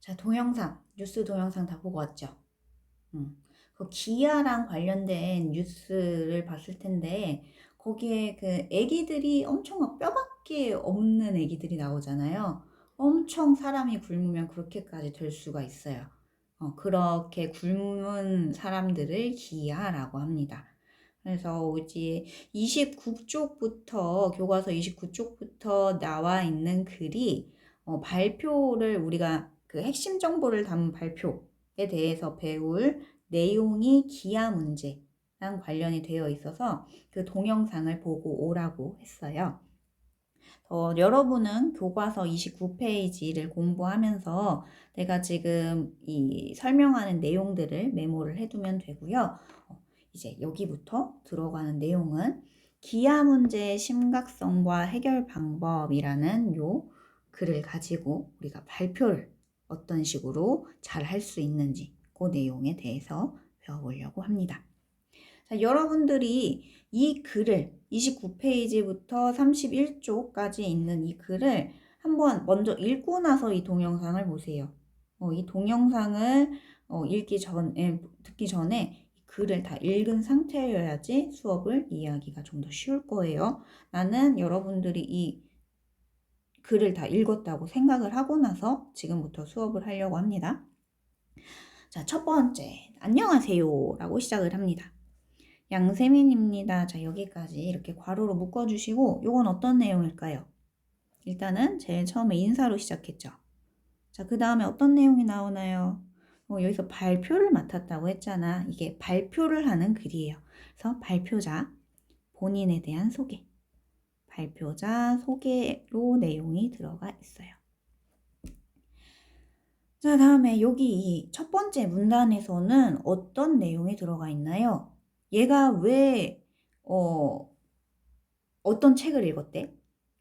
자, 동영상, 뉴스 동영상 다 보고 왔죠? 그 기아랑 관련된 뉴스를 봤을 텐데, 거기에 그 애기들이 엄청 막 뼈밖에 없는 애기들이 나오잖아요. 엄청 사람이 굶으면 그렇게까지 될 수가 있어요. 그렇게 굶은 사람들을 기아라고 합니다. 그래서 이제 29쪽부터, 교과서 29쪽부터 나와 있는 글이 발표를 우리가 그 핵심 정보를 담은 발표에 대해서 배울 내용이 기아 문제랑 관련이 되어 있어서 그 동영상을 보고 오라고 했어요. 여러분은 교과서 29페이지를 공부하면서 내가 지금 이 설명하는 내용들을 메모를 해두면 되고요. 이제 여기부터 들어가는 내용은 기아 문제의 심각성과 해결 방법이라는 요 글을 가지고 우리가 발표를 어떤 식으로 잘 할 수 있는지 그 내용에 대해서 배워보려고 합니다. 자, 여러분들이 이 글을 29페이지부터 31쪽까지 있는 이 글을 한번 먼저 읽고 나서 이 동영상을 보세요. 이 동영상을 듣기 전에 글을 다 읽은 상태여야지 수업을 이해하기가 좀 더 쉬울 거예요. 나는 여러분들이 이 글을 다 읽었다고 생각을 하고 나서 지금부터 수업을 하려고 합니다. 자, 첫 번째, 안녕하세요 라고 시작을 합니다. 양세민입니다. 자, 여기까지 이렇게 괄호로 묶어주시고 요건 어떤 내용일까요? 일단은 제일 처음에 인사로 시작했죠. 자, 그 다음에 어떤 내용이 나오나요? 여기서 발표를 맡았다고 했잖아. 이게 발표를 하는 글이에요. 그래서 발표자, 본인에 대한 소개, 발표자 소개로 내용이 들어가 있어요. 자, 다음에 여기 첫 번째 문단에서는 어떤 내용이 들어가 있나요? 얘가 왜 어떤 책을 읽었대?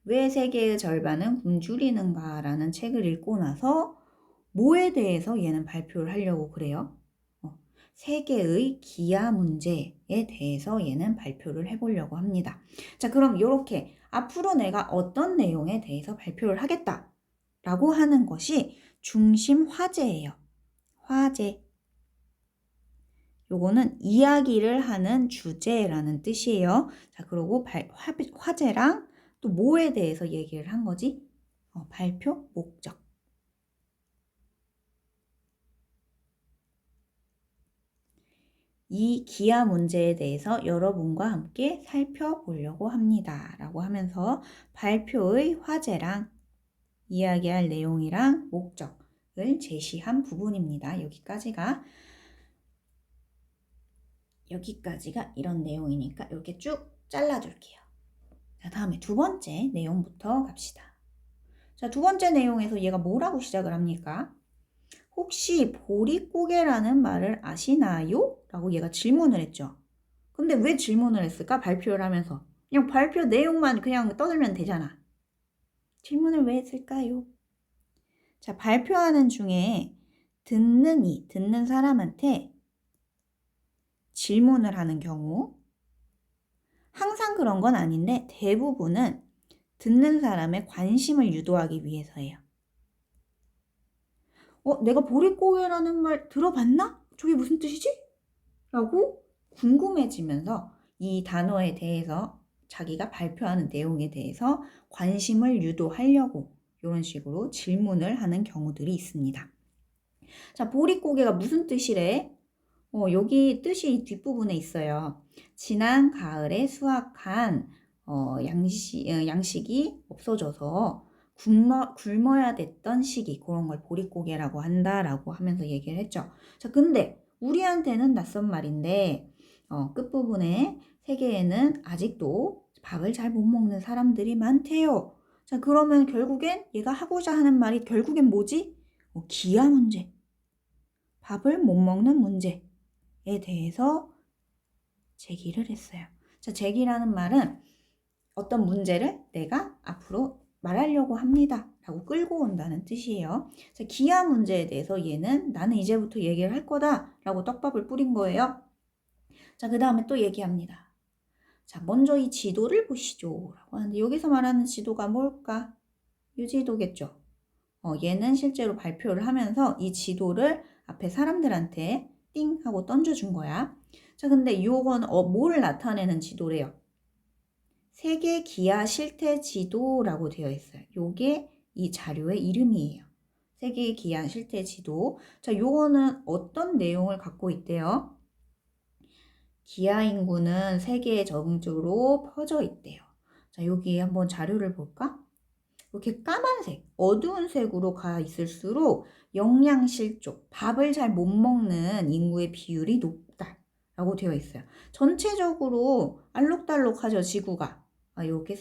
왜 세계의 절반은 굶주리는가? 라는 책을 읽고 나서 뭐에 대해서 얘는 발표를 하려고 그래요? 세계의 기아 문제에 대해서 얘는 발표를 해보려고 합니다. 자, 그럼 이렇게 앞으로 내가 어떤 내용에 대해서 발표를 하겠다 라고 하는 것이 중심 화제예요. 화제. 요거는 이야기를 하는 주제라는 뜻이에요. 자, 그리고 화제랑 또 뭐에 대해서 얘기를 한 거지? 발표 목적. 이 기아 문제에 대해서 여러분과 함께 살펴보려고 합니다. 라고 하면서 발표의 화제랑 이야기할 내용이랑 목적을 제시한 부분입니다. 여기까지가 이런 내용이니까 이렇게 쭉 잘라둘게요. 자, 다음에 두 번째 내용부터 갑시다. 자, 두 번째 내용에서 얘가 뭐라고 시작을 합니까? 혹시 보릿고개라는 말을 아시나요? 라고 얘가 질문을 했죠. 근데 왜 질문을 했을까? 발표를 하면서. 그냥 발표 내용만 그냥 떠들면 되잖아. 질문을 왜 했을까요? 자, 발표하는 중에 듣는 사람한테 질문을 하는 경우, 항상 그런 건 아닌데 대부분은 듣는 사람의 관심을 유도하기 위해서예요. 내가 보릿고개라는 말 들어봤나? 저게 무슨 뜻이지? 라고 궁금해지면서 이 단어에 대해서 자기가 발표하는 내용에 대해서 관심을 유도하려고 이런 식으로 질문을 하는 경우들이 있습니다. 자, 보릿고개가 무슨 뜻이래? 여기 뜻이 뒷부분에 있어요. 지난 가을에 수확한 양식이 없어져서 굶어야 됐던 시기, 그런 걸 보릿고개라고 한다라고 하면서 얘기를 했죠. 자, 근데 우리한테는 낯선 말인데 끝부분에 세계에는 아직도 밥을 잘 못 먹는 사람들이 많대요. 자, 그러면 결국엔 얘가 하고자 하는 말이 결국엔 뭐지? 기아 문제. 밥을 못 먹는 문제에 대해서 제기를 했어요. 자, 제기라는 말은 어떤 문제를 내가 앞으로 말하려고 합니다 라고 끌고 온다는 뜻이에요. 자, 기아 문제에 대해서 얘는 나는 이제부터 얘기를 할 거다 라고 떡밥을 뿌린 거예요. 자, 그 다음에 또 얘기합니다. 자, 먼저 이 지도를 보시죠 라고 하는데 여기서 말하는 지도가 뭘까? 이 지도겠죠. 얘는 실제로 발표를 하면서 이 지도를 앞에 사람들한테 띵 하고 던져준 거야. 자, 근데 요건 뭘 나타내는 지도래요? 세계 기아 실태 지도라고 되어 있어요. 요게 이 자료의 이름이에요. 세계 기아 실태 지도. 자, 요거는 어떤 내용을 갖고 있대요? 기아 인구는 세계에 전적으로 퍼져 있대요. 자, 여기에 한번 자료를 볼까? 이렇게 까만색, 어두운 색으로 가 있을수록 영양실조, 밥을 잘 못 먹는 인구의 비율이 높다라고 되어 있어요. 전체적으로 알록달록하죠, 지구가. 이렇게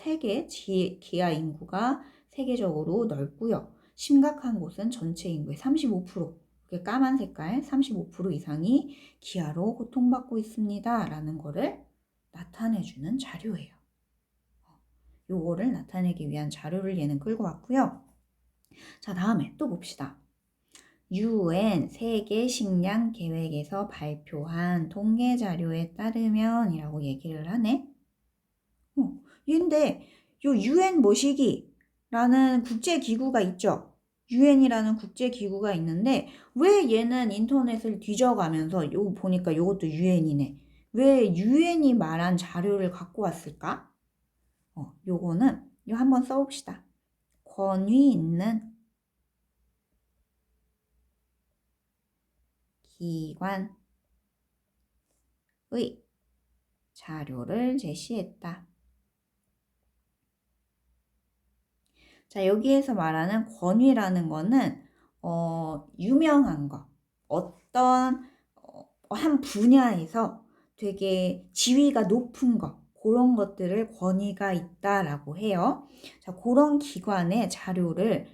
기아 인구가 세계적으로 넓고요. 심각한 곳은 전체 인구의 35%, 이렇게 까만 색깔 35% 이상이 기아로 고통받고 있습니다. 라는 거를 나타내주는 자료예요. 요거를 나타내기 위한 자료를 얘는 끌고 왔고요. 자, 다음에 또 봅시다. UN 세계 식량 계획에서 발표한 통계 자료에 따르면 이라고 얘기를 하네. 얘인데 요 UN 모시기라는 국제기구가 있죠. UN이라는 국제기구가 있는데 왜 얘는 인터넷을 뒤져가면서 요 보니까 요것도 UN이네. 왜 UN이 말한 자료를 갖고 왔을까? 요거는 요 한번 써봅시다. 권위 있는 기관의 자료를 제시했다. 자, 여기에서 말하는 권위라는 거는 유명한 거, 어떤 한 분야에서 되게 지위가 높은 거, 그런 것들을 권위가 있다라고 해요. 자, 그런 기관의 자료를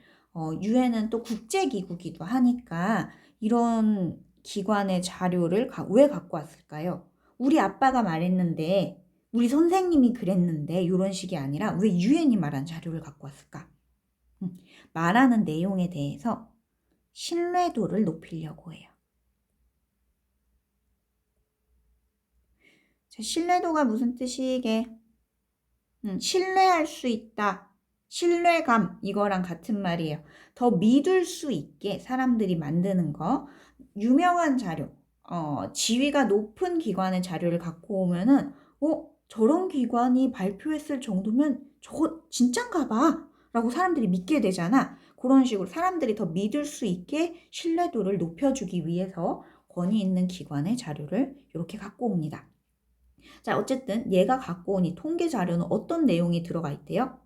UN은 또 국제기구기도 하니까 이런 기관의 자료를 왜 갖고 왔을까요? 우리 아빠가 말했는데, 우리 선생님이 그랬는데 이런 식이 아니라 왜 UN이 말한 자료를 갖고 왔을까? 말하는 내용에 대해서 신뢰도를 높이려고 해요. 자, 신뢰도가 무슨 뜻이게? 신뢰할 수 있다. 신뢰감 이거랑 같은 말이에요. 더 믿을 수 있게 사람들이 만드는 거. 유명한 자료, 지위가 높은 기관의 자료를 갖고 오면은 저런 기관이 발표했을 정도면 저거 진짠가 봐 라고 사람들이 믿게 되잖아. 그런 식으로 사람들이 더 믿을 수 있게 신뢰도를 높여주기 위해서 권위 있는 기관의 자료를 이렇게 갖고 옵니다. 자, 어쨌든 얘가 갖고 온 이 통계 자료는 어떤 내용이 들어가 있대요?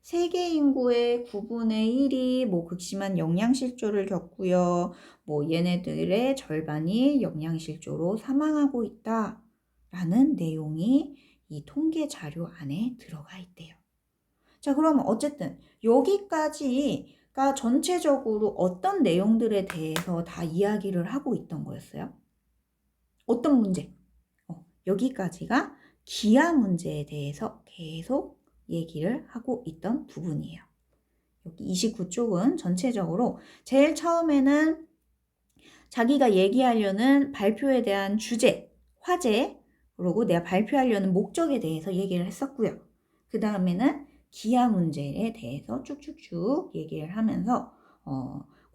세계 인구의 9분의 1이 뭐 극심한 영양실조를 겪고요. 뭐 얘네들의 절반이 영양실조로 사망하고 있다. 라는 내용이 이 통계 자료 안에 들어가 있대요. 자, 그러면 어쨌든 여기까지가 전체적으로 어떤 내용들에 대해서 다 이야기를 하고 있던 거였어요? 어떤 문제? 여기까지가 기아 문제에 대해서 계속 얘기를 하고 있던 부분이에요. 여기 29쪽은 전체적으로 제일 처음에는 자기가 얘기하려는 발표에 대한 주제, 화제, 그리고 내가 발표하려는 목적에 대해서 얘기를 했었고요. 그 다음에는 기아 문제에 대해서 쭉쭉쭉 얘기를 하면서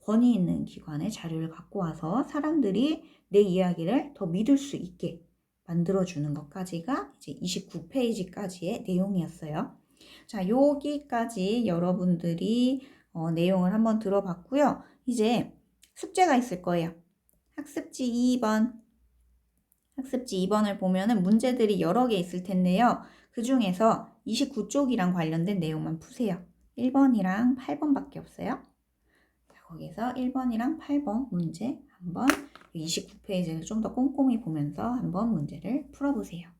권위 있는 기관의 자료를 갖고 와서 사람들이 내 이야기를 더 믿을 수 있게 만들어주는 것까지가 이제 29페이지까지의 내용이었어요. 자, 여기까지 여러분들이 내용을 한번 들어봤고요. 이제 숙제가 있을 거예요. 학습지 2번. 학습지 2번을 보면은 문제들이 여러 개 있을 텐데요. 그 중에서 29쪽이랑 관련된 내용만 푸세요. 1번이랑 8번밖에 없어요. 자, 거기서 1번이랑 8번 문제 한번 29페이지를 좀 더 꼼꼼히 보면서 한번 문제를 풀어보세요.